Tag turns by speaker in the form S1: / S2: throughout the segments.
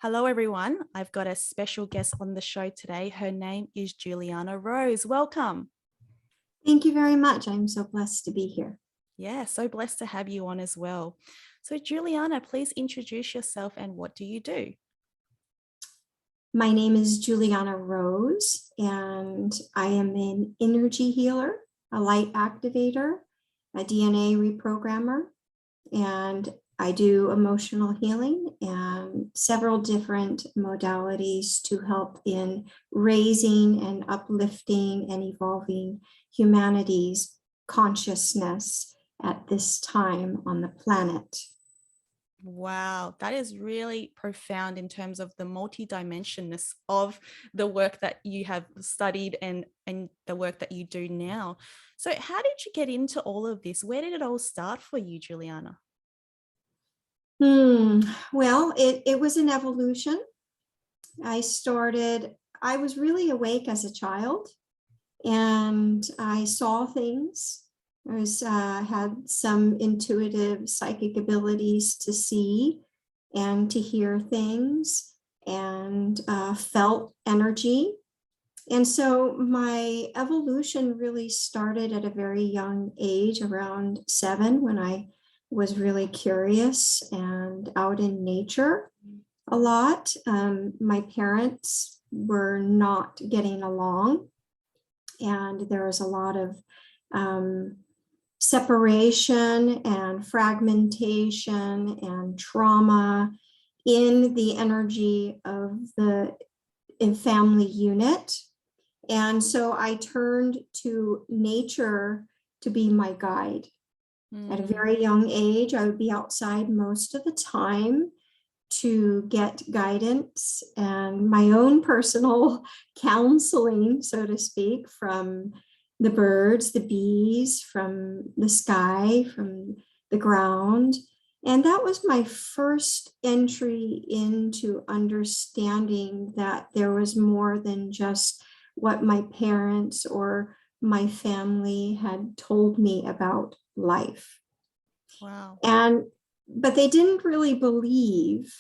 S1: Hello, everyone. I've got a special guest on the show today. Her name is Julianna Rose. Welcome.
S2: Thank you very much. I'm so blessed to be here.
S1: Yeah, so blessed to have you on as well. So, Julianna, please introduce yourself and what do you do?
S2: My name is Julianna Rose, and I am an energy healer, a light activator, a DNA reprogrammer, and I do emotional healing and several different modalities to help in raising and uplifting and evolving humanity's consciousness at this time on the planet.
S1: Wow, that is really profound in terms of the multidimensionness of the work that you have studied and the work that you do now. So, how did you get into all of this? Where did it all start for you, Julianna?
S2: Well, it was an evolution. I was really awake as a child, and I saw things. Had some intuitive psychic abilities to see and to hear things, and felt energy. And so my evolution really started at a very young age, around 7, when I was really curious and out in nature a lot. My parents were not getting along, and there was a lot of separation and fragmentation and trauma in the energy of the family unit. And so I turned to nature to be my guide. At a very young age, I would be outside most of the time to get guidance and my own personal counseling, so to speak, from the birds, the bees, from the sky, from the ground. And that was my first entry into understanding that there was more than just what my parents or my family had told me about life.
S1: Wow.
S2: But they didn't really believe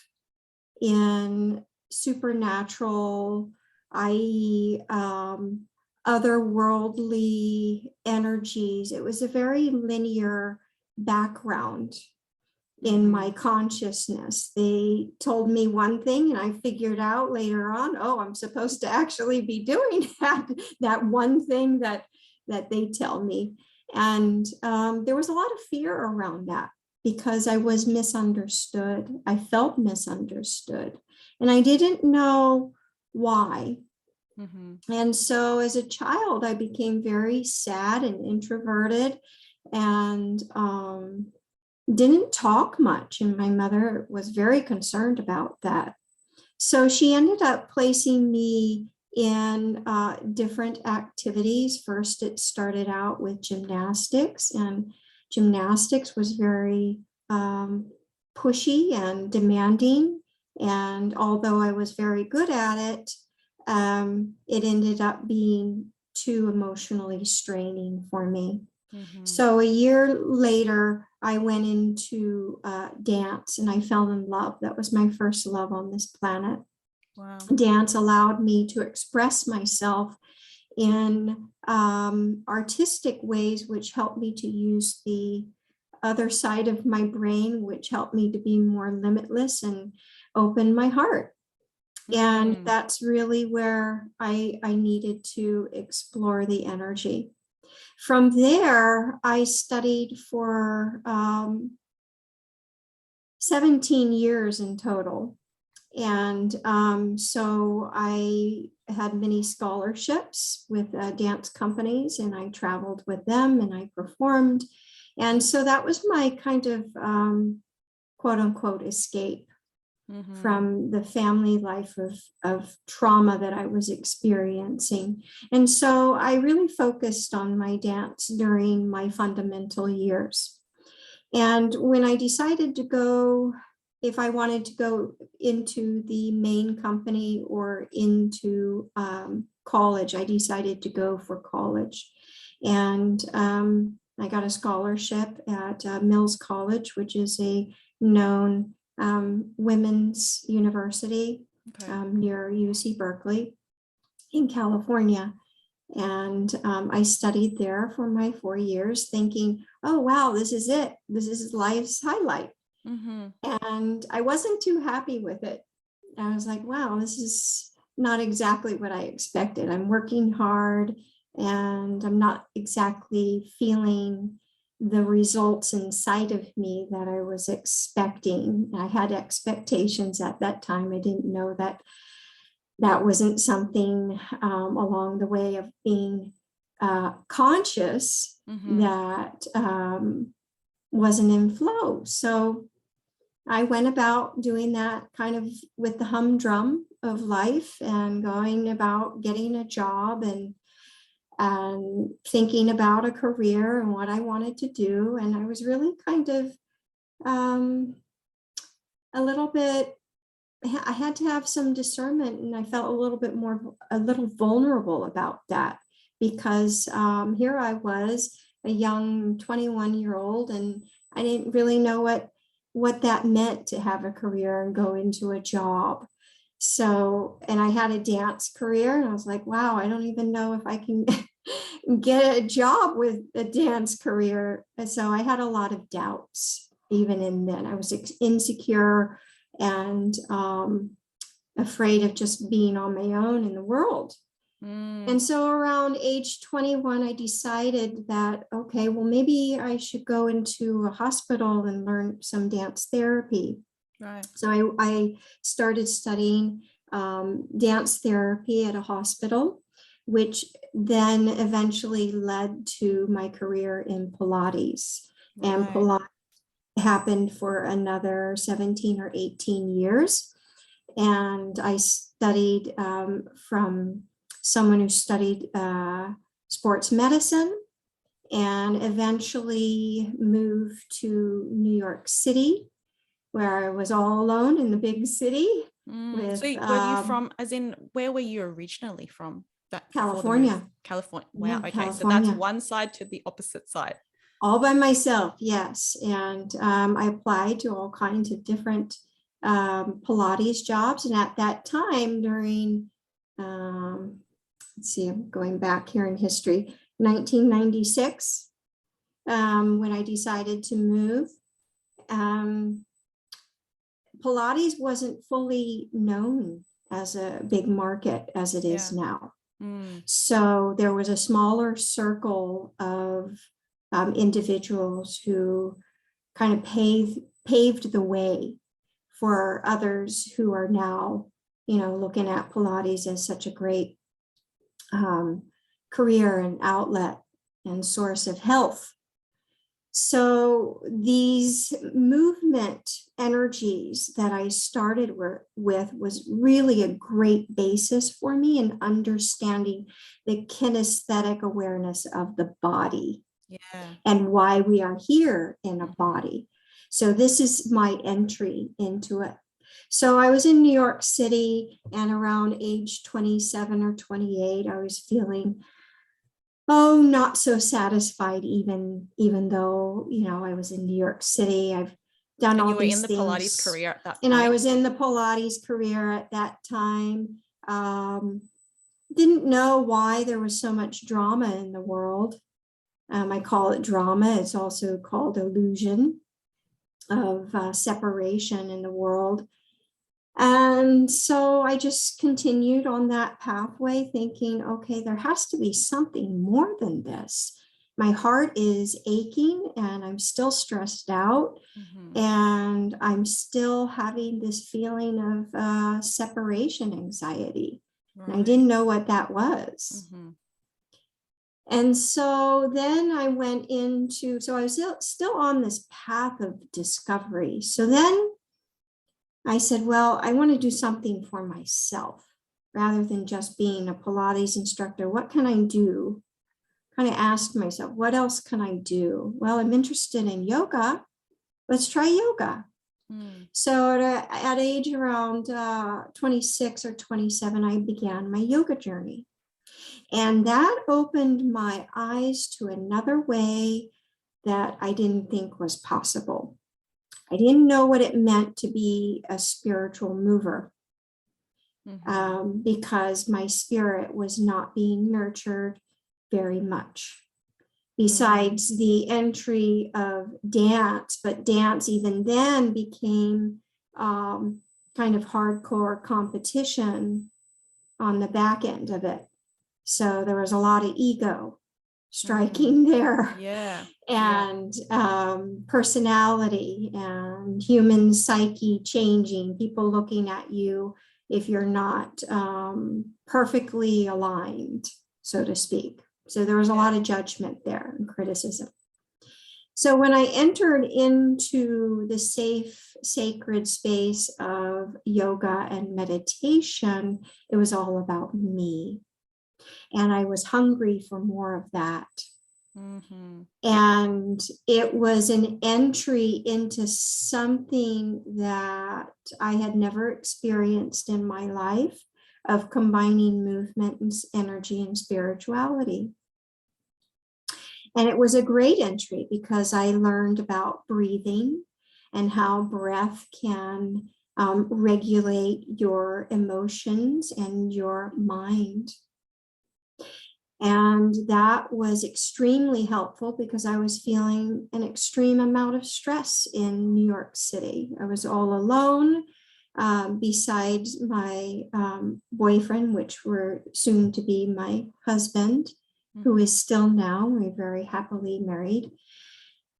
S2: in supernatural, i.e., otherworldly energies. It was a very linear background in my consciousness. They told me one thing, and I figured out later on, oh, I'm supposed to actually be doing that one thing that they tell me. And there was a lot of fear around that because I was misunderstood. I felt misunderstood, and I didn't know why. And so as a child, I became very sad and introverted, and didn't talk much. And my mother was very concerned about that. So she ended up placing me in different activities. First, it started out with gymnastics, and gymnastics was very pushy and demanding. And although I was very good at it, it ended up being too emotionally straining for me. So a year later, I went into dance, and I fell in love. That was my first love on this planet.
S1: Wow.
S2: Dance allowed me to express myself in artistic ways, which helped me to use the other side of my brain, which helped me to be more limitless and open my heart. And that's really where I needed to explore the energy. From there, I studied for 17 years in total. And so I had many scholarships with dance companies, and I traveled with them and I performed. And so that was my kind of quote unquote escape from the family life of trauma that I was experiencing. And so I really focused on my dance during my fundamental years. And when I decided to go, if I wanted to go into the main company or into college, I decided to go for college. And I got a scholarship at Mills College, which is a known women's university
S1: Okay.
S2: near UC Berkeley in California. And I studied there for my 4 years thinking, oh, wow, this is it. This is life's highlight.
S1: Mm-hmm.
S2: And I wasn't too happy with it. I was like, wow, this is not exactly what I expected. I'm working hard and I'm not exactly feeling the results inside of me that I was expecting. I had expectations at that time. I didn't know that that wasn't something along the way of being conscious
S1: Mm-hmm.
S2: that wasn't in flow. So I went about doing that kind of with the humdrum of life and going about getting a job and thinking about a career and what I wanted to do. And I was really kind of a little bit, I had to have some discernment, and I felt a little vulnerable about that because here I was, a young 21-year-old, and I didn't really know what that meant to have a career and go into a job. So, and I had a dance career, and I was like, wow, I don't even know if I can get a job with a dance career. And so I had a lot of doubts even in then. I was insecure and afraid of just being on my own in the world. And so around age 21, I decided that, okay, well, maybe I should go into a hospital and learn some dance therapy.
S1: Right.
S2: So I started studying dance therapy at a hospital, which then eventually led to my career in Pilates.
S1: Right.
S2: And Pilates happened for another 17 or 18 years. And I studied from someone who studied sports medicine and eventually moved to New York City, where I was all alone in the big city. With,
S1: so were you from, as in, where were you originally from?
S2: California.
S1: California. Wow.
S2: Yeah,
S1: Okay.
S2: California.
S1: So that's one side to the opposite side.
S2: All by myself, yes. And I applied to all kinds of different Pilates jobs. And at that time, during, let's see, I'm going back here in history, 1996, when I decided to move, Pilates wasn't fully known as a big market as it is now. So there was a smaller circle of individuals who kind of paved the way for others who are now, looking at Pilates as such a great career and outlet and source of health. So these movement energies that I started with was really a great basis for me in understanding the kinesthetic awareness of the body.
S1: Yeah.
S2: And why we are here in a body. So this is my entry into it. So I was in New York City, and around age 27 or 28, I was feeling, not so satisfied, even though, I was in New York City. I've done all these things. You were in the
S1: Pilates career at that point.
S2: And I was in the Pilates career at that time. Didn't know why there was so much drama in the world. I call it drama. It's also called illusion of separation in the world. And so I just continued on that pathway thinking, okay, there has to be something more than this. My heart is aching and I'm still stressed out. And I'm still having this feeling of separation anxiety. Right. And I didn't know what that was. And so then I went into, so I was still on this path of discovery. So then I said, well, I want to do something for myself rather than just being a Pilates instructor. What can I do? Kind of asked myself, what else can I do? Well, I'm interested in yoga. Let's try yoga. So at age around 26 or 27, I began my yoga journey. And that opened my eyes to another way that I didn't think was possible. I didn't know what it meant to be a spiritual mover, because my spirit was not being nurtured very much. Besides the entry of dance, but dance even then became kind of hardcore competition on the back end of it. So there was a lot of ego striking there.
S1: Yeah.
S2: And personality and human psyche changing, people looking at you if you're not perfectly aligned, so to speak. So there was a lot of judgment there and criticism. So when I entered into the safe, sacred space of yoga and meditation, it was all about me. And I was hungry for more of that. And it was an entry into something that I had never experienced in my life, of combining movement and energy and spirituality. And it was a great entry because I learned about breathing and how breath can regulate your emotions and your mind. And that was extremely helpful because I was feeling an extreme amount of stress in New York City. I was all alone, besides my boyfriend, which were soon to be my husband, who is still now, we're very happily married.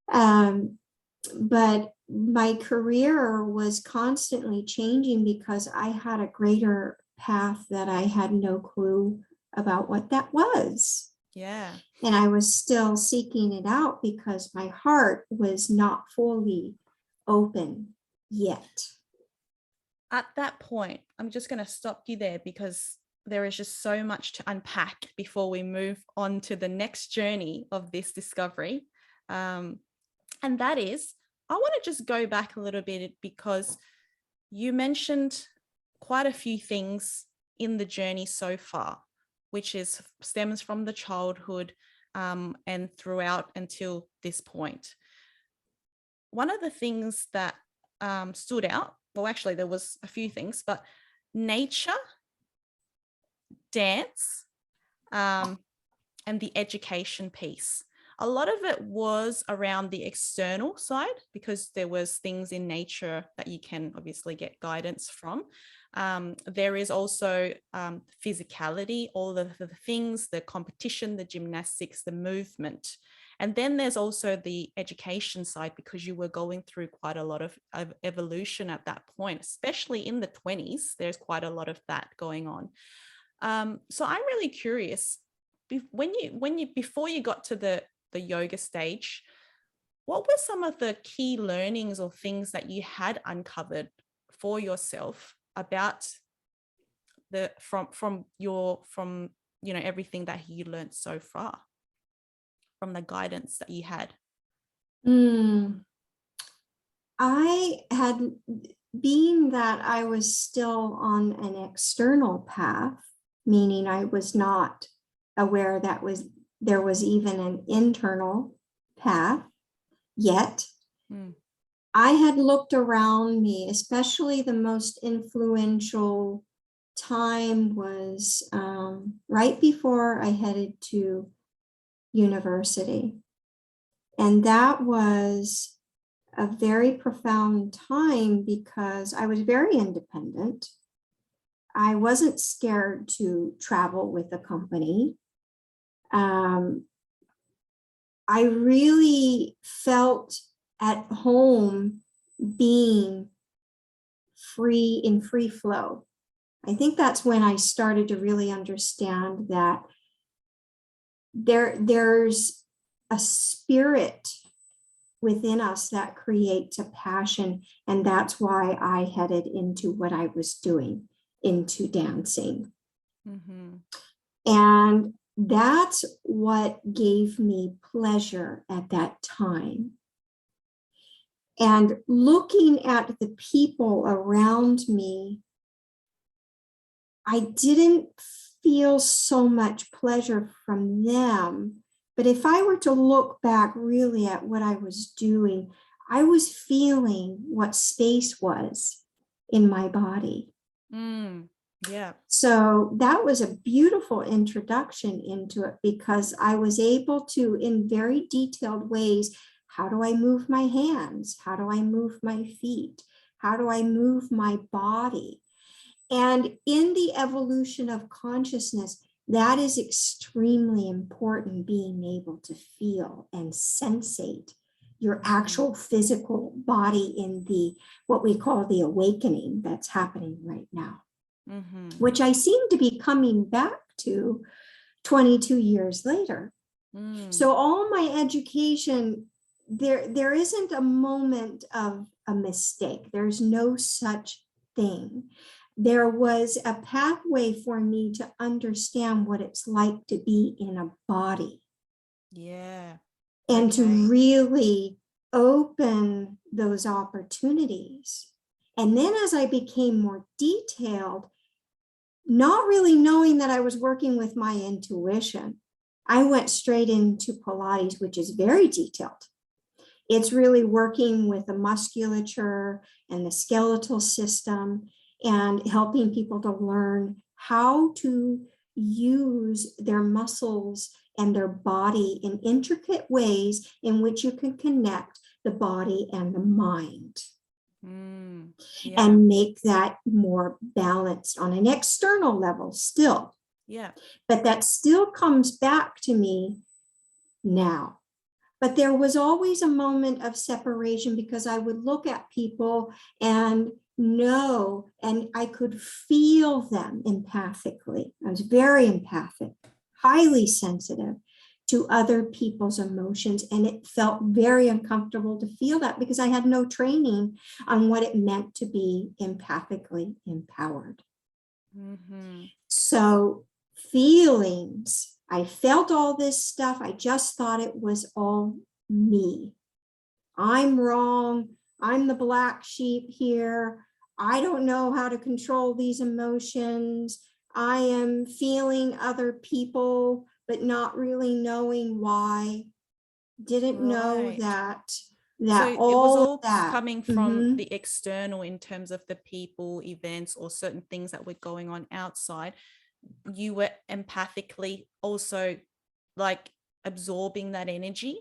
S2: But my career was constantly changing because I had a greater path that I had no clue about what that was.
S1: Yeah.
S2: And I was still seeking it out because my heart was not fully open yet.
S1: At that point, I'm just going to stop you there because there is just so much to unpack before we move on to the next journey of this discovery. And that is, I want to just go back a little bit because you mentioned quite a few things in the journey so far, which stems from the childhood and throughout until this point. One of the things that stood out, well, actually there was a few things, but nature, dance, and the education piece. A lot of it was around the external side because there was things in nature that you can obviously get guidance from. There is also physicality, all the things, the competition, the gymnastics, the movement. And then there's also the education side because you were going through quite a lot of evolution at that point, especially in the 20s. There's quite a lot of that going on. So I'm really curious, before you got to the yoga stage, what were some of the key learnings or things that you had uncovered for yourself about from everything that you learned so far, from the guidance that you had?
S2: I had, being that I was still on an external path, meaning I was not aware that there was even an internal path yet. I had looked around me, especially the most influential time was right before I headed to university. And that was a very profound time because I was very independent. I wasn't scared to travel with a company. I really felt at home being free, in free flow. I think that's when I started to really understand that there's a spirit within us that creates a passion. And that's why I headed into what I was doing, into dancing. And that's what gave me pleasure at that time. And looking at the people around me, I didn't feel so much pleasure from them. But if I were to look back really at what I was doing, I was feeling what space was in my body.
S1: Yeah.
S2: So that was a beautiful introduction into it, because I was able to, in very detailed ways, how do I move my hands? How do I move my feet? How do I move my body? And in the evolution of consciousness, that is extremely important, being able to feel and sensate your actual physical body in the, what we call the awakening that's happening right now, which I seem to be coming back to 22 years later. So all my education, there isn't a moment of a mistake. There's no such thing. There was a pathway for me to understand what it's like to be in a body.
S1: Yeah.
S2: And to really open those opportunities. And then as I became more detailed, not really knowing that I was working with my intuition, I went straight into Pilates, which is very detailed. It's really working with the musculature and the skeletal system and helping people to learn how to use their muscles and their body in intricate ways in which you can connect the body and the mind.
S1: Yeah.
S2: And make that more balanced on an external level still.
S1: Yeah.
S2: But that still comes back to me now. But there was always a moment of separation, because I would look at people and know, and I could feel them empathically. I was very empathic, highly sensitive to other people's emotions. And it felt very uncomfortable to feel that, because I had no training on what it meant to be empathically empowered. So feelings, I felt all this stuff. I just thought it was all me. I'm wrong. I'm the black sheep here. I don't know how to control these emotions. I am feeling other people, but not really knowing why. Didn't know that
S1: So it was
S2: all
S1: all
S2: of that
S1: coming from the external, in terms of the people, events, or certain things that were going on outside. You were empathically also like absorbing that energy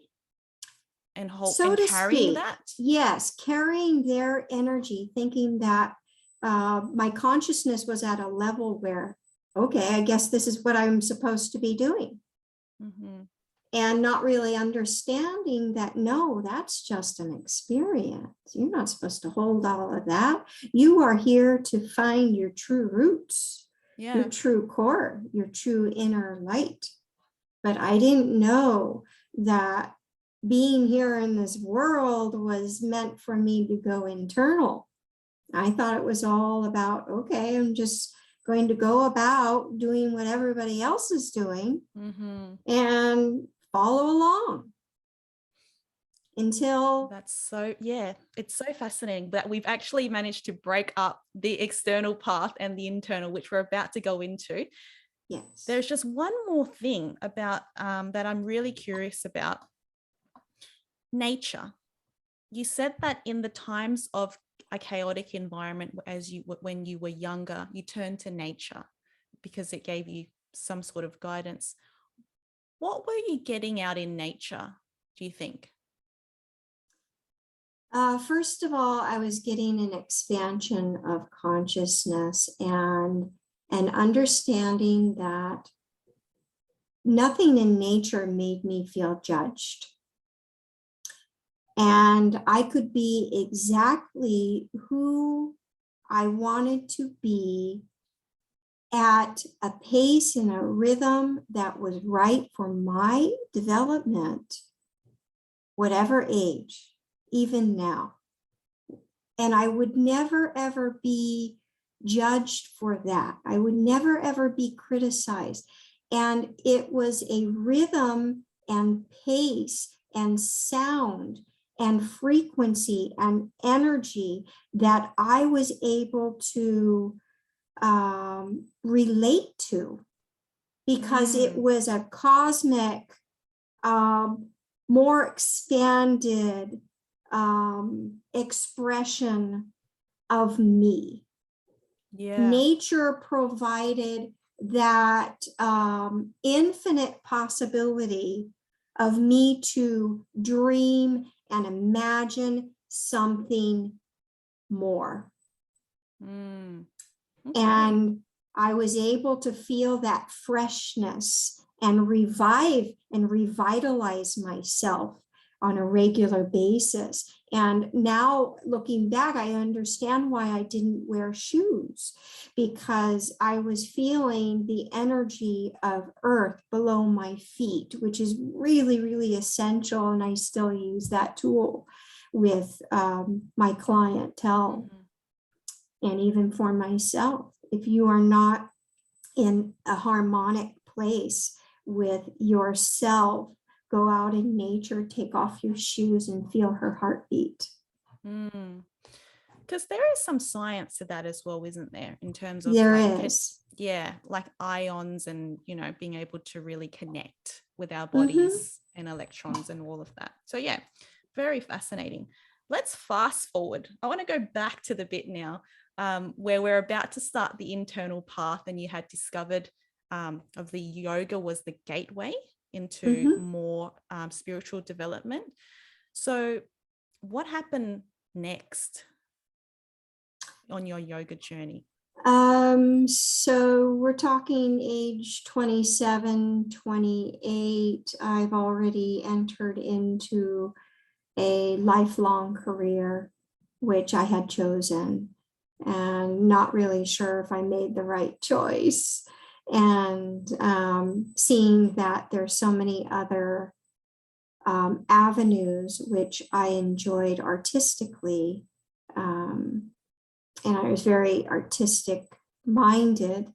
S1: and
S2: so to
S1: carrying
S2: speak.
S1: that.
S2: Yes, carrying their energy, thinking that my consciousness was at a level where, okay, I guess this is what I'm supposed to be doing. And not really understanding that, no, that's just an experience. You're not supposed to hold all of that. You are here to find your true roots, your true core, your true inner light. But I didn't know that being here in this world was meant for me to go internal. I thought it was all about, okay, I'm just going to go about doing what everybody else is doing and follow along until.
S1: That's so, yeah, it's so fascinating that we've actually managed to break up the external path and the internal, which we're about to go into.
S2: Yes.
S1: There's just one more thing about that I'm really curious about. Nature. You said that in the times of a chaotic environment, when you were younger, you turned to nature because it gave you some sort of guidance. What were you getting out in nature, do you think?
S2: First of all, I was getting an expansion of consciousness and an understanding that nothing in nature made me feel judged. And I could be exactly who I wanted to be at a pace and a rhythm that was right for my development, whatever age, even now. And I would never, ever be judged for that. I would never, ever be criticized. And it was a rhythm and pace and sound and frequency and energy that I was able to relate to, because it was a cosmic, more expanded expression of me.
S1: Yeah.
S2: Nature provided that infinite possibility of me to dream and imagine something more.
S1: Okay.
S2: And I was able to feel that freshness and revive and revitalize myself on a regular basis. And now looking back, I understand why I didn't wear shoes, because I was feeling the energy of earth below my feet, which is really, really essential. And I still use that tool with my clientele and even for myself. If you are not in a harmonic place with yourself, go out in nature, take off your shoes and feel her heartbeat.
S1: Because there is some science to that as well, isn't there? In terms of
S2: There
S1: like,
S2: is.
S1: like ions and, being able to really connect with our
S2: Mm-hmm.
S1: bodies and electrons and all of that. So yeah, very fascinating. Let's fast forward. I want to go back to the bit now where we're about to start the internal path, and you had discovered of the yoga was the gateway into more spiritual development. So what happened next on your yoga journey?
S2: So we're talking age 27, 28. I've already entered into a lifelong career, which I had chosen, and not really sure if I made the right choice. And seeing that there's so many other avenues which I enjoyed artistically, and I was very artistic minded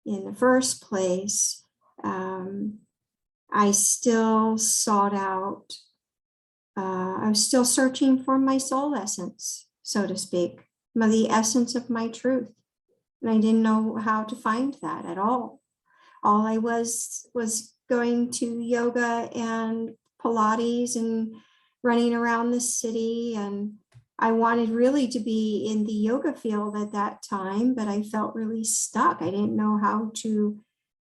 S2: in the first place. I still sought out, I was still searching for my soul essence, so to speak, the essence of my truth. And I didn't know how to find that at all. All I was going to yoga and Pilates and running around the city. And I wanted really to be in the yoga field at that time, but I felt really stuck. I didn't know how to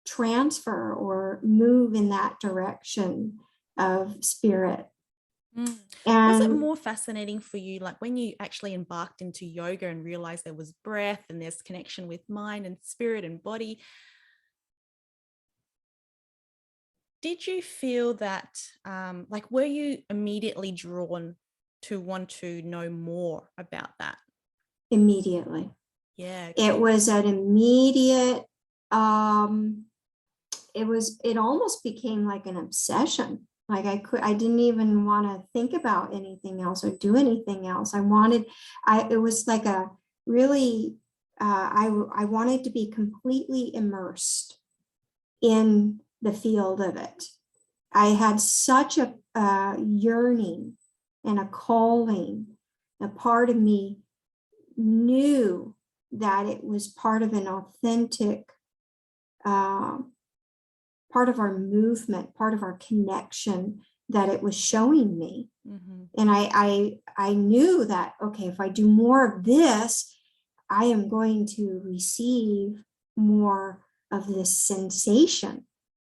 S2: transfer or move in that direction of spirit.
S1: Was it
S2: And
S1: more fascinating for you, like when you actually embarked into yoga and realized there was breath and there's connection with mind and spirit and body? Did you feel that, like, were you immediately drawn to want to know more about that?
S2: immediately.
S1: Yeah.
S2: Okay. It was an immediate, it almost became like an obsession. Like I didn't even want to think about anything else or do anything else. It was like a really, I wanted to be completely immersed in the field of it. I had such a yearning and a calling. A part of me knew that it was part of an authentic part of our movement, part of our connection that it was showing me. And I knew that, okay, if I do more of this, I am going to receive more of this sensation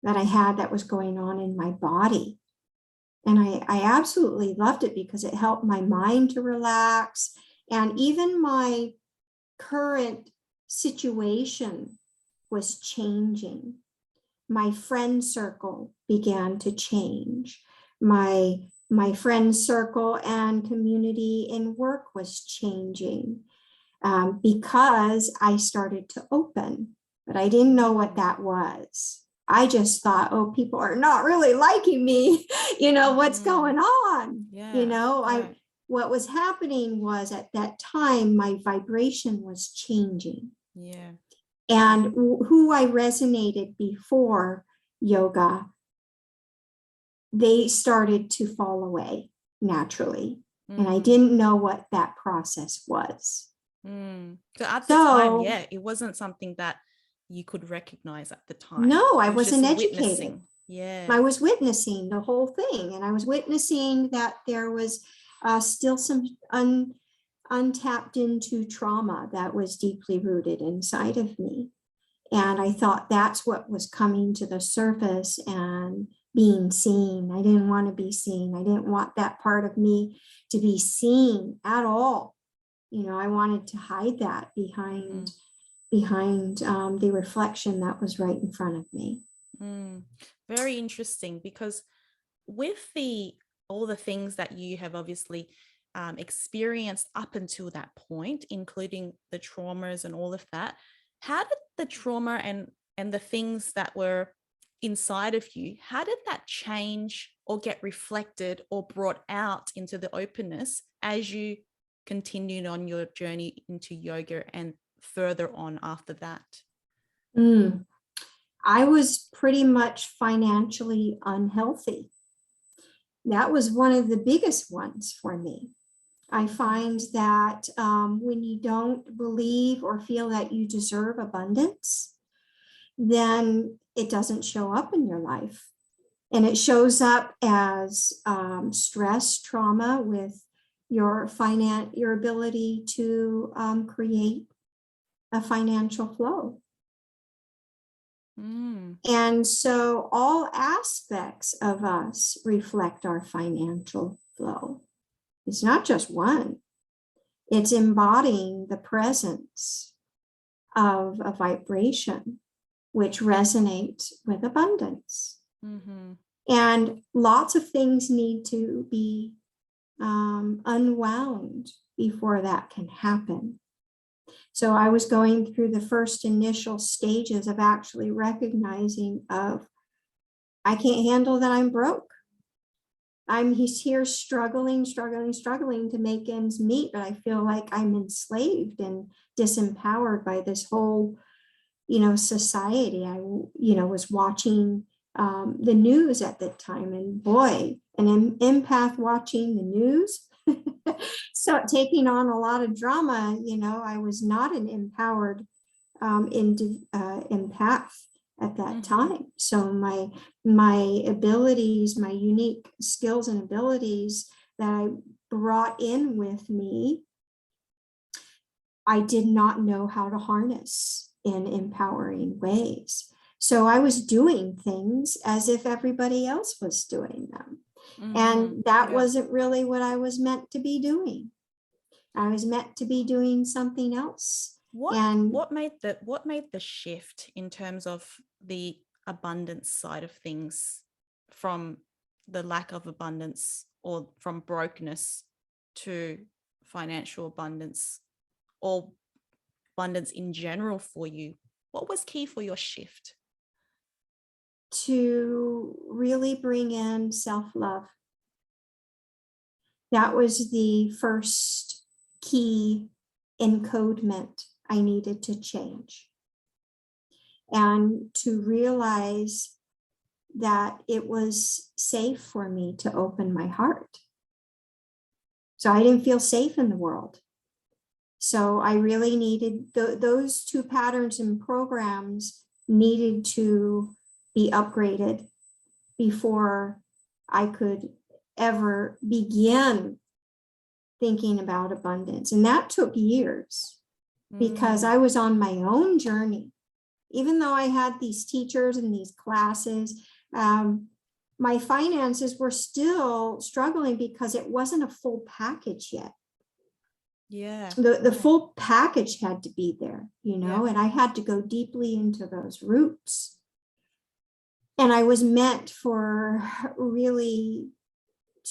S2: that I had that was going on in my body. And I absolutely loved it because it helped my mind to relax. And even my current situation was changing. My friend circle began to change. My friend circle and community in work was changing because I started to open, but I didn't know what that was. I just thought, oh, people are not really liking me. What's going on?
S1: Yeah.
S2: What was happening was at that time, my vibration was changing.
S1: Yeah.
S2: And who I resonated before yoga, they started to fall away naturally. And I didn't know what that process was.
S1: So at the time, yeah, it wasn't something that you could recognize at the time.
S2: No, I wasn't educated.
S1: Witnessing. Yeah.
S2: I was witnessing the whole thing. And I was witnessing that there was still some untapped into trauma that was deeply rooted inside of me. And I thought that's what was coming to the surface and being seen. I didn't want to be seen. I didn't want that part of me to be seen at all. You know, I wanted to hide that behind the reflection that was right in front of me.
S1: Very interesting, because with all the things that you have obviously experienced up until that point, including the traumas and all of that, how did the trauma and the things that were inside of you, how did that change or get reflected or brought out into the openness as you continued on your journey into yoga and further on after that?
S2: I was pretty much financially unhealthy. That was one of the biggest ones for me. I find that when you don't believe or feel that you deserve abundance, then it doesn't show up in your life. And it shows up as stress, trauma with your ability to create a financial flow. And so all aspects of us reflect our financial flow. It's not just one. It's embodying the presence of a vibration which resonates with abundance. And lots of things need to be unwound before that can happen. So I was going through the first initial stages of actually recognizing I can't handle that I'm broke. He's here struggling to make ends meet, but I feel like I'm enslaved and disempowered by this whole, society. I, was watching the news at that time, and boy, an empath watching the news. So taking on a lot of drama, I was not an empowered empath at that time. So my abilities, my unique skills and abilities that I brought in with me, I did not know how to harness in empowering ways. So I was doing things as if everybody else was doing them. And that wasn't really what I was meant to be doing. I was meant to be doing something else.
S1: What made the shift in terms of the abundance side of things, from the lack of abundance or from brokenness to financial abundance, or abundance in general for you? What was key for your shift?
S2: To really bring in self-love. That was the first key encodement I needed to change. And to realize that it was safe for me to open my heart. So I didn't feel safe in the world. So I really needed those two patterns and programs needed to be upgraded before I could ever begin thinking about abundance. And that took years because I was on my own journey. Even though I had these teachers and these classes, my finances were still struggling because it wasn't a full package yet.
S1: Yeah.
S2: The full package had to be there, and I had to go deeply into those roots. And I was meant for really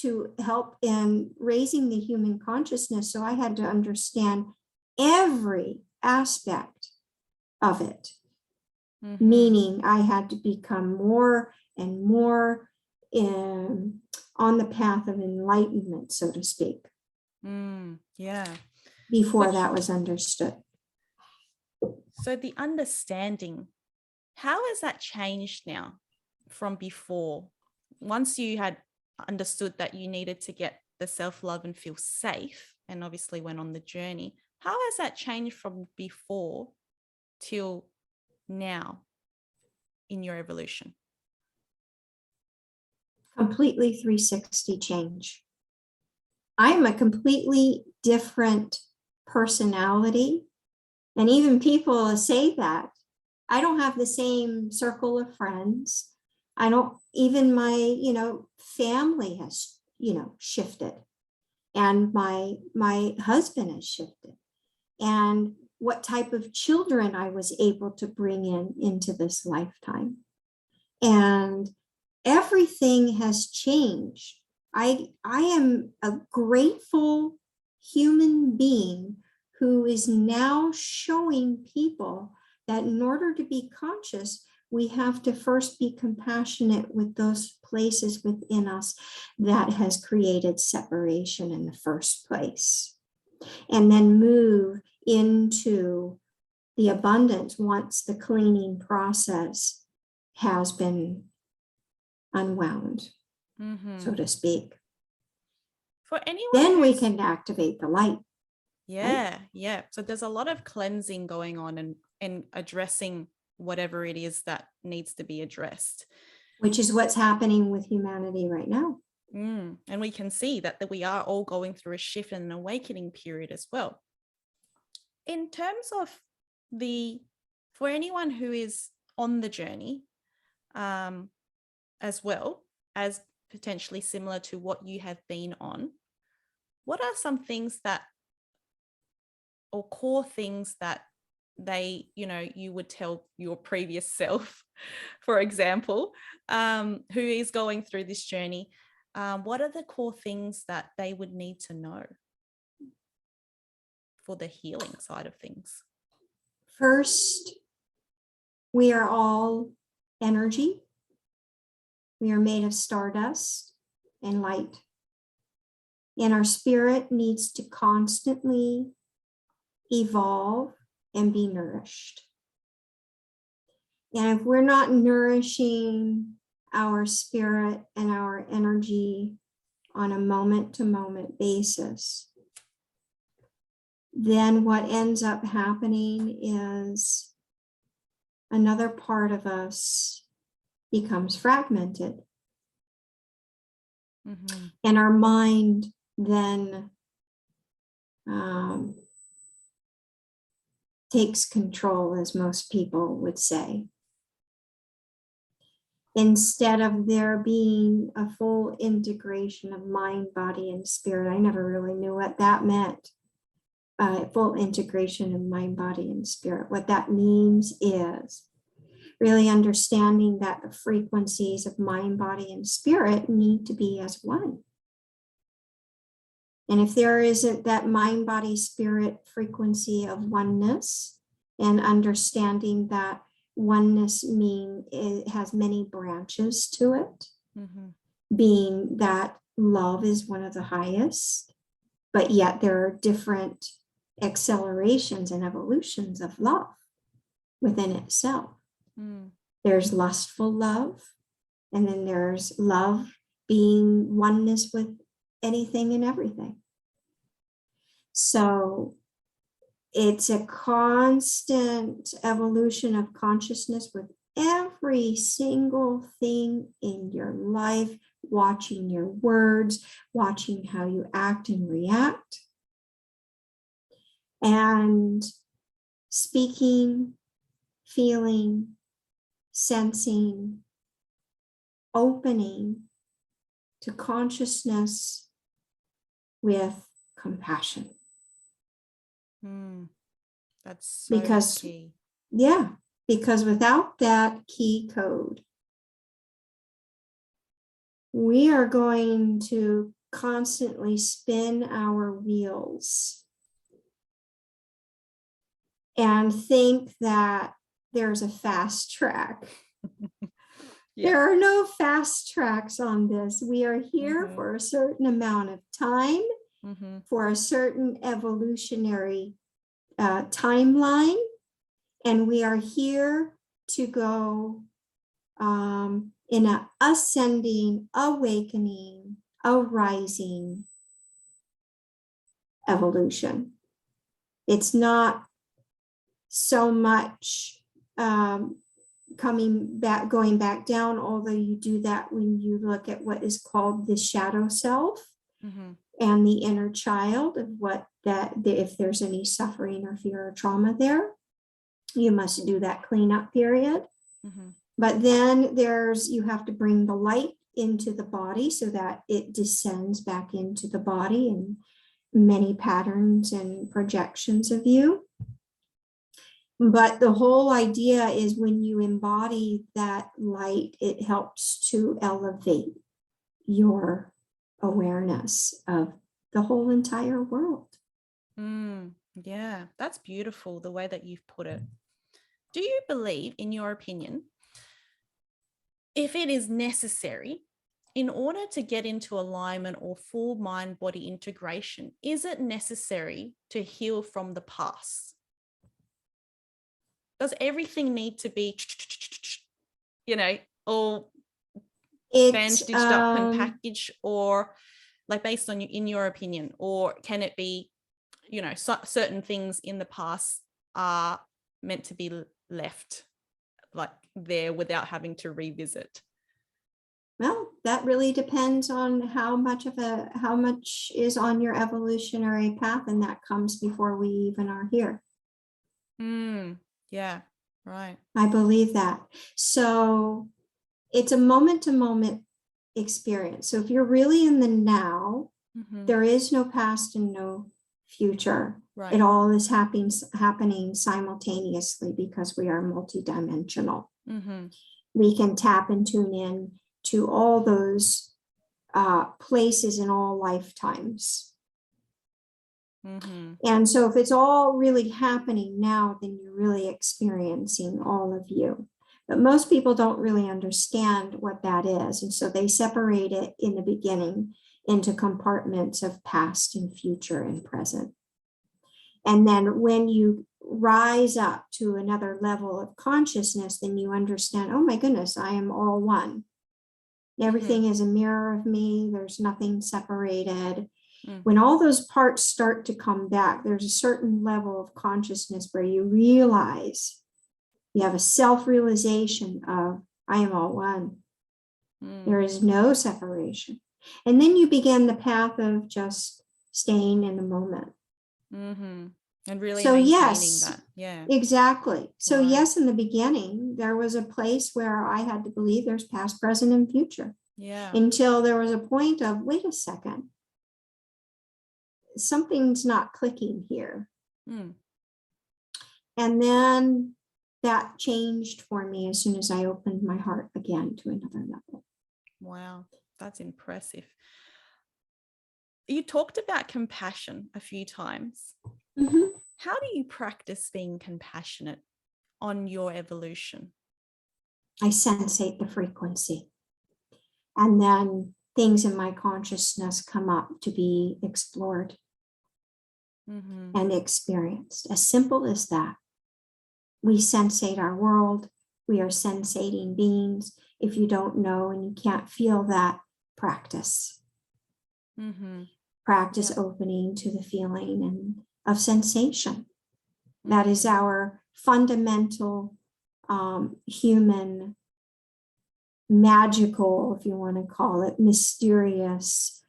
S2: to help in raising the human consciousness. So I had to understand every aspect of it, meaning I had to become more and more on the path of enlightenment, so to speak. Before that was understood.
S1: So the understanding, how has that changed now from before? Once you had understood that you needed to get the self-love and feel safe, and obviously went on the journey, how has that changed from before till now in your evolution?
S2: Completely 360 change. I'm a completely different personality. And even people say that. I don't have the same circle of friends. I don't, even my, family has, shifted. And my husband has shifted. And what type of children I was able to bring into this lifetime. And everything has changed. I am a grateful human being who is now showing people that in order to be conscious, we have to first be compassionate with those places within us that has created separation in the first place, and then move into the abundance once the cleaning process has been unwound, so to speak.
S1: For anyone
S2: Then we can activate the light.
S1: Yeah, right? Yeah. So there's a lot of cleansing going on and addressing whatever it is that needs to be addressed.
S2: Which is what's happening with humanity right now.
S1: And we can see that we are all going through a shift and an awakening period as well. In terms of for anyone who is on the journey, as well as potentially similar to what you have been on, what are some things or core things that you would tell your previous self, for example, who is going through this journey? What are the core things that they would need to know for the healing side of things?
S2: First, we are all energy. We are made of stardust and light. And our spirit needs to constantly evolve and be nourished. And if we're not nourishing our spirit and our energy on a moment-to-moment basis, then what ends up happening is another part of us becomes fragmented. And our mind then takes control, as most people would say. Instead of there being a full integration of mind, body, and spirit, I never really knew what that meant. Full integration of mind, body, and spirit. What that means is really understanding that the frequencies of mind, body, and spirit need to be as one. And if there isn't that mind, body, spirit frequency of oneness, and understanding that oneness it has many branches to it, being that love is one of the highest, but yet there are different accelerations and evolutions of love within itself. There's lustful love, and then there's love being oneness with anything and everything. So it's a constant evolution of consciousness with every single thing in your life, watching your words, watching how you act and react, and speaking, feeling, sensing, opening to consciousness with compassion.
S1: That's so key.
S2: Yeah, because without that key code, we are going to constantly spin our wheels and think that there's a fast track. Yeah. There are no fast tracks on this. We are here for a certain amount of time, for a certain evolutionary timeline, and we are here to go in an ascending, awakening, arising evolution. It's not so much going back down, although you do that when you look at what is called the shadow self. and the inner child of if there's any suffering or fear or trauma there, you must do that cleanup period.
S1: Mm-hmm.
S2: But then you have to bring the light into the body so that it descends back into the body in many patterns and projections of you. But the whole idea is when you embody that light, it helps to elevate your awareness of the whole entire world.
S1: Yeah, that's beautiful, the way that you've put it. Do you believe, in your opinion, if it is necessary, in order to get into alignment or full mind-body integration, is it necessary to heal from the past? Does everything need to be, all bandaged up and packaged, or like based on in your opinion, or can it be, certain things in the past are meant to be left like there without having to revisit?
S2: Well, that really depends on how much is on your evolutionary path, and that comes before we even are here.
S1: Yeah, right.
S2: I believe that. So it's a moment to moment experience. So if you're really in the now, there is no past and no future.
S1: Right.
S2: It all is happening simultaneously because we are multidimensional. We can tap and tune in to all those places in all lifetimes. And so if it's all really happening now, then you're really experiencing all of you. But most people don't really understand what that is. And so they separate it in the beginning into compartments of past and future and present. And then when you rise up to another level of consciousness, then you understand, oh my goodness, I am all one. Everything is a mirror of me. There's nothing separated. When all those parts start to come back, there's a certain level of consciousness where you realize, you have a self-realization of, I am all one. There is no separation. And then you begin the path of just staying in the moment.
S1: And really
S2: so
S1: maintaining
S2: yes,
S1: that. Yeah.
S2: Exactly. So
S1: Right.
S2: yes, in the beginning, there was a place where I had to believe there's past, present, and future.
S1: Yeah.
S2: Until there was a point of, wait a second, something's not clicking here. And then that changed for me as soon as I opened my heart again to another level.
S1: Wow, that's impressive. You talked about compassion a few times. How do you practice being compassionate on your evolution?
S2: I sensate the frequency. And then things in my consciousness come up to be explored and experienced. As simple as that. We sensate our world. We are sensating beings. If you don't know and you can't feel that, practice. Practice opening to the feeling and of sensation. That is our fundamental human, magical, if you want to call it, mysterious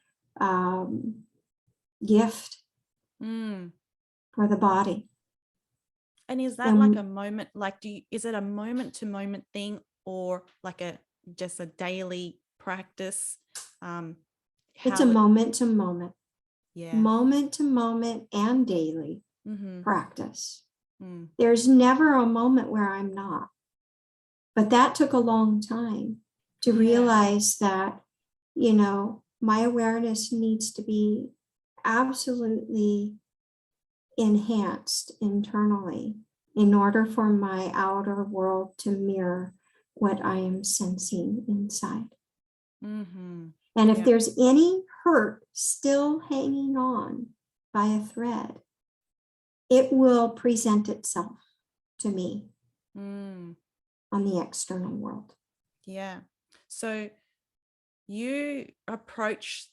S2: gift for the body.
S1: And is that like a moment, like is it a moment to moment thing, or like just a daily practice?
S2: It's a moment to moment.
S1: Yeah.
S2: Moment to moment and daily practice. There's never a moment where I'm not. But that took a long time to realize that, my awareness needs to be absolutely enhanced internally in order for my outer world to mirror what I am sensing inside. And if there's any hurt still hanging on by a thread, it will present itself to me on the external world. Yeah.
S1: So you approach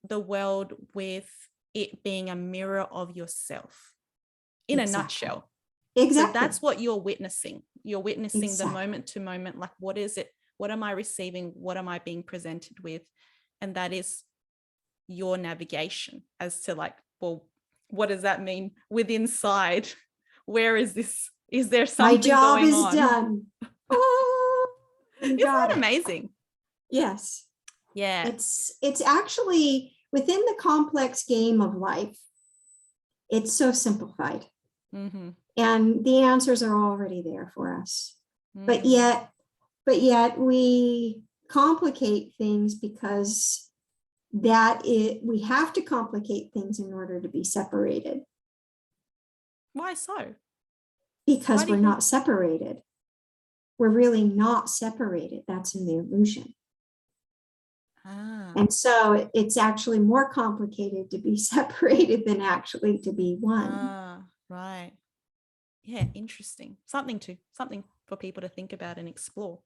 S1: the world with it being a mirror of yourself in a nutshell.
S2: Exactly.
S1: So that's what you're witnessing. You're witnessing the moment to moment, like, what is it? What am I receiving? What am I being presented with? And that is your navigation as to like, well, what does that mean with inside? Where is this? Is there
S2: My
S1: something
S2: job
S1: going
S2: is
S1: on?
S2: done. Oh, you
S1: Isn't
S2: got
S1: that
S2: it.
S1: amazing?
S2: Yes.
S1: Yeah.
S2: It's actually within the complex game of life. It's so simplified.
S1: Mm-hmm.
S2: And the answers are already there for us. But
S1: Mm.
S2: yet we complicate things because we have to complicate things in order to be separated,
S1: Why so? Why
S2: because
S1: do
S2: we're
S1: you think?
S2: not separated. We're really not separated. That's in the illusion.
S1: Ah,
S2: And so it's actually more complicated to be separated than actually to be one.
S1: right. Yeah, interesting. Something for people to think about and explore.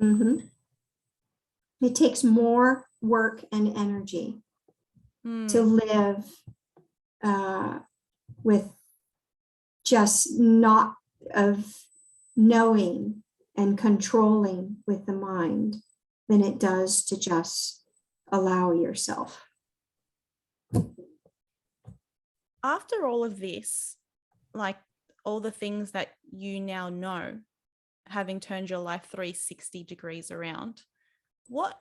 S2: Mhm. It takes more work and energy to live with just not of knowing and controlling with the mind than it does to just allow yourself.
S1: After all of this, like all the things that you now know, having turned your life 360 degrees around, what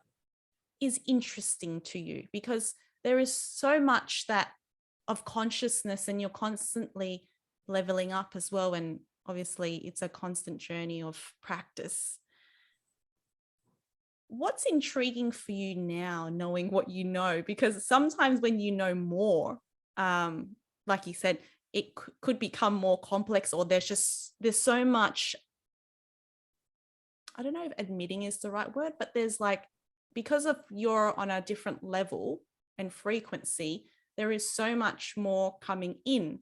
S1: is interesting to you? Because there is so much that of consciousness and you're constantly leveling up as well. And obviously it's a constant journey of practice. What's intriguing for you now, knowing what you know? Because sometimes when you know more, like you said, it could become more complex, or there's so much, I don't know if admitting is the right word, but there's like, because of you're on a different level and frequency, there is so much more coming in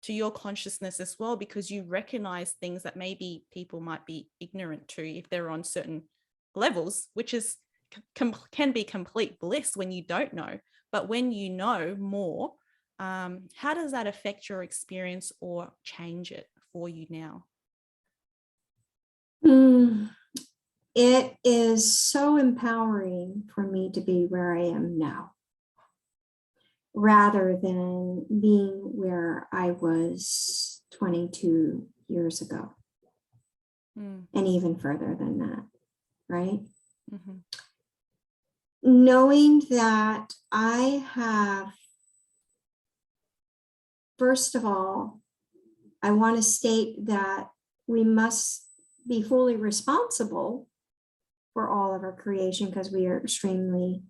S1: to your consciousness as well, because you recognize things that maybe people might be ignorant to if they're on certain levels, which is can be complete bliss when you don't know. But when you know more, how does that affect your experience or change it for you now?
S2: It is so empowering for me to be where I am now, rather than being where I was 22 years ago, and even further than that, right? Mm-hmm. Knowing that I have, first of all, I want to state that we must be fully responsible for all of our creation because we are extremely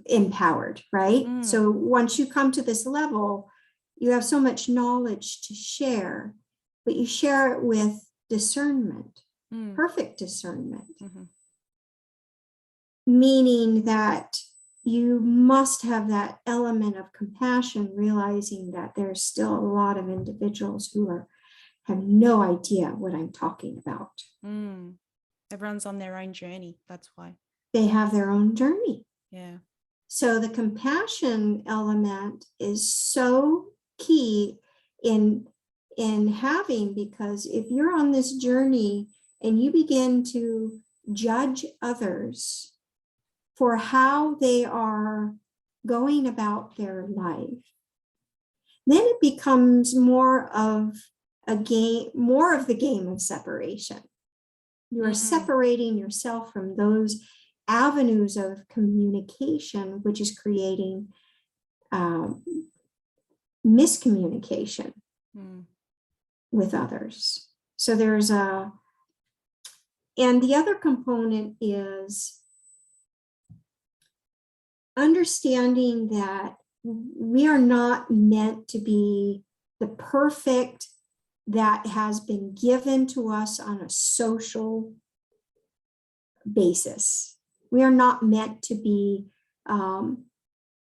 S2: empowered, right? So once you come to this level, you have so much knowledge to share, but you share it with discernment, perfect discernment, meaning that you must have that element of compassion, realizing that there's still a lot of individuals who have no idea what I'm talking about.
S1: Everyone's on their own journey. That's why.
S2: They have their own journey.
S1: Yeah.
S2: So the compassion element is so key in having, because if you're on this journey and you begin to judge others for how they are going about their life, then it becomes more of the game of separation. You are separating yourself from those avenues of communication, which is creating miscommunication with others. So and the other component is understanding that we are not meant to be the perfect that has been given to us on a social basis. We are not meant to be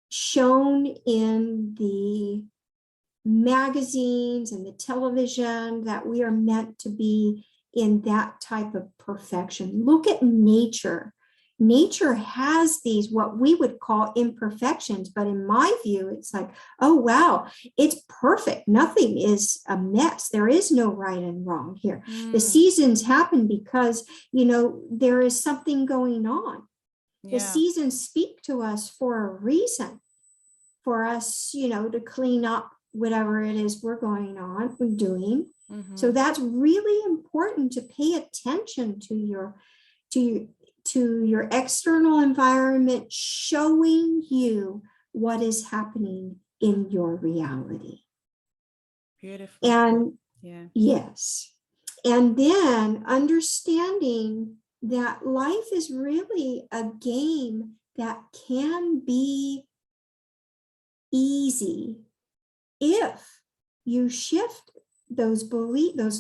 S2: shown in the magazines and the television, that we are meant to be in that type of perfection. Look at nature. Nature has these, what we would call imperfections, but in my view, it's like, oh, wow, it's perfect. Nothing is a mess. There is no right and wrong here. The seasons happen because, there is something going on. The
S1: Yeah.
S2: seasons speak to us for a reason, for us, to clean up whatever it is we're doing. So that's really important, to pay attention to your external environment, showing you what is happening in your reality.
S1: Beautiful.
S2: And
S1: yeah.
S2: Yes. And then understanding that life is really a game that can be easy if you shift those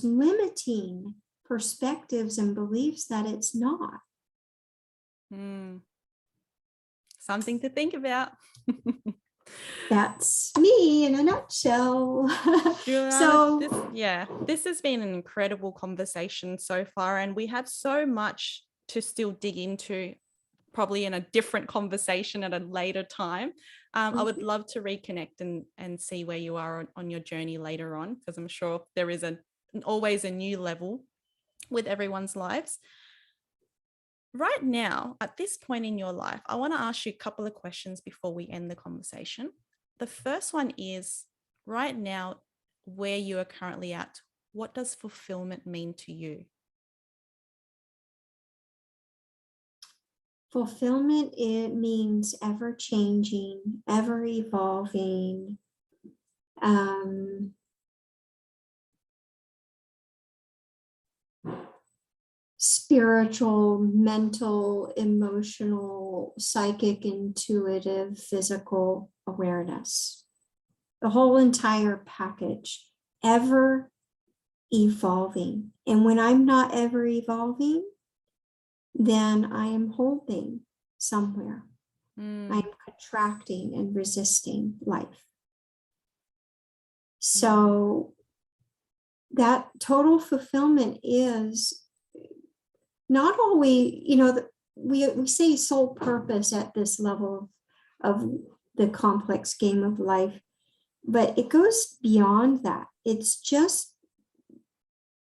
S2: limiting perspectives and beliefs that it's not.
S1: Something to think about.
S2: That's me in a nutshell.
S1: Julianna, this has been an incredible conversation so far, and we have so much to still dig into, probably in a different conversation at a later time. I would love to reconnect and see where you are on your journey later on, because I'm sure there is always a new level with everyone's lives. Right now, at this point in your life, I want to ask you a couple of questions before we end the conversation. The first one is, right now, where you are currently at, what does fulfillment mean to you?
S2: Fulfillment, it means ever changing, ever evolving, spiritual, mental, emotional, psychic, intuitive, physical awareness. The whole entire package, ever evolving. And when I'm not ever evolving, then I am holding somewhere. I'm contracting and resisting life. So that total fulfillment is not always, we say soul purpose at this level of the complex game of life, but it goes beyond that. It's just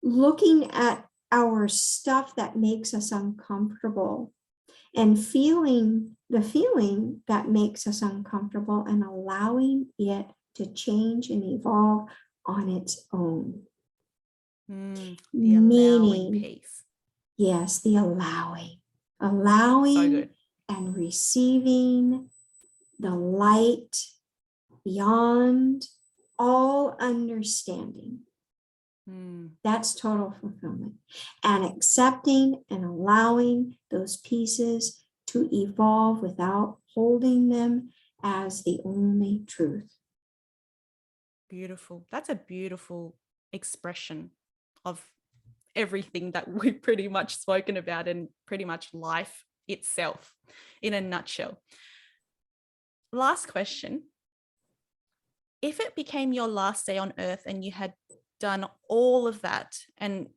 S2: looking at our stuff that makes us uncomfortable and feeling the feeling that makes us uncomfortable and allowing it to change and evolve on its own.
S1: The allowing piece.
S2: Yes, the allowing so good. And receiving the light beyond all understanding. That's total fulfillment. And accepting and allowing those pieces to evolve without holding them as the only truth.
S1: Beautiful. That's a beautiful expression of everything that we've pretty much spoken about, and pretty much life itself in a nutshell. Last question. If it became your last day on earth and you had done all of that and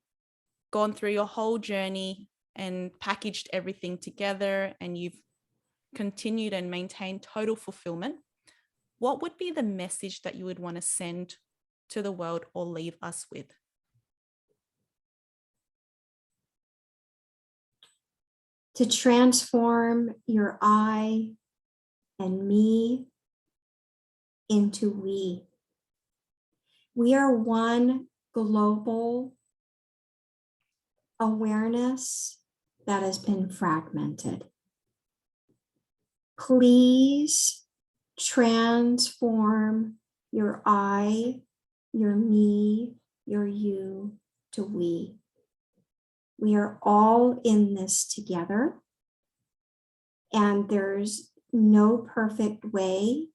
S1: gone through your whole journey and packaged everything together, and you've continued and maintained total fulfillment, what would be the message that you would want to send to the world or leave us with?
S2: To transform your I and me into we. We are one global awareness that has been fragmented. Please transform your I, your me, your you to we. We are all in this together, and there's no perfect way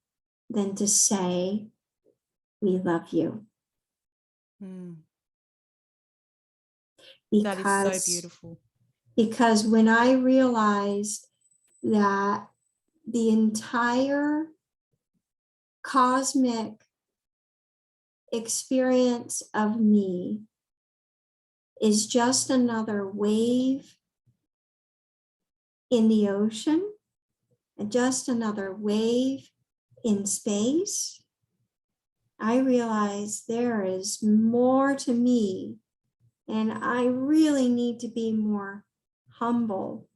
S2: than to say, we love you.
S1: That is so beautiful.
S2: Because when I realized that the entire cosmic experience of me is just another wave in the ocean, and just another wave in space, I realized there is more to me, and I really need to be more humble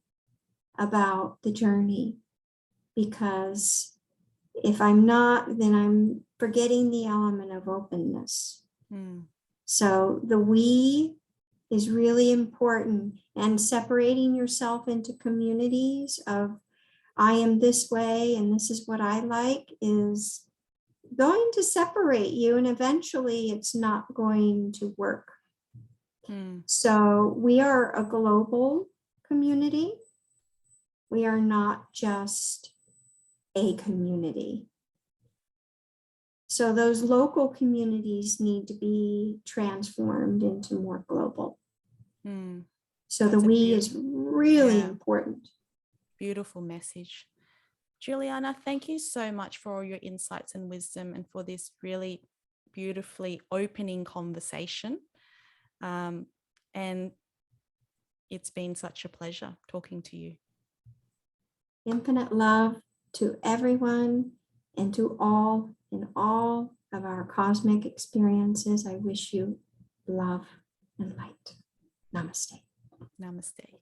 S2: about the journey, because if I'm not, then I'm forgetting the element of openness. So the we is really important, and separating yourself into communities of I am this way and this is what I like is going to separate you, and eventually it's not going to work. So we are a global community. We are not just a community. So those local communities need to be transformed into more global. So the we is really important.
S1: Beautiful message. Julianna, thank you so much for all your insights and wisdom, and for this really beautifully opening conversation. And it's been such a pleasure talking to you.
S2: Infinite love to everyone and to all in all of our cosmic experiences. I wish you love and light. Namaste.
S1: Namaste.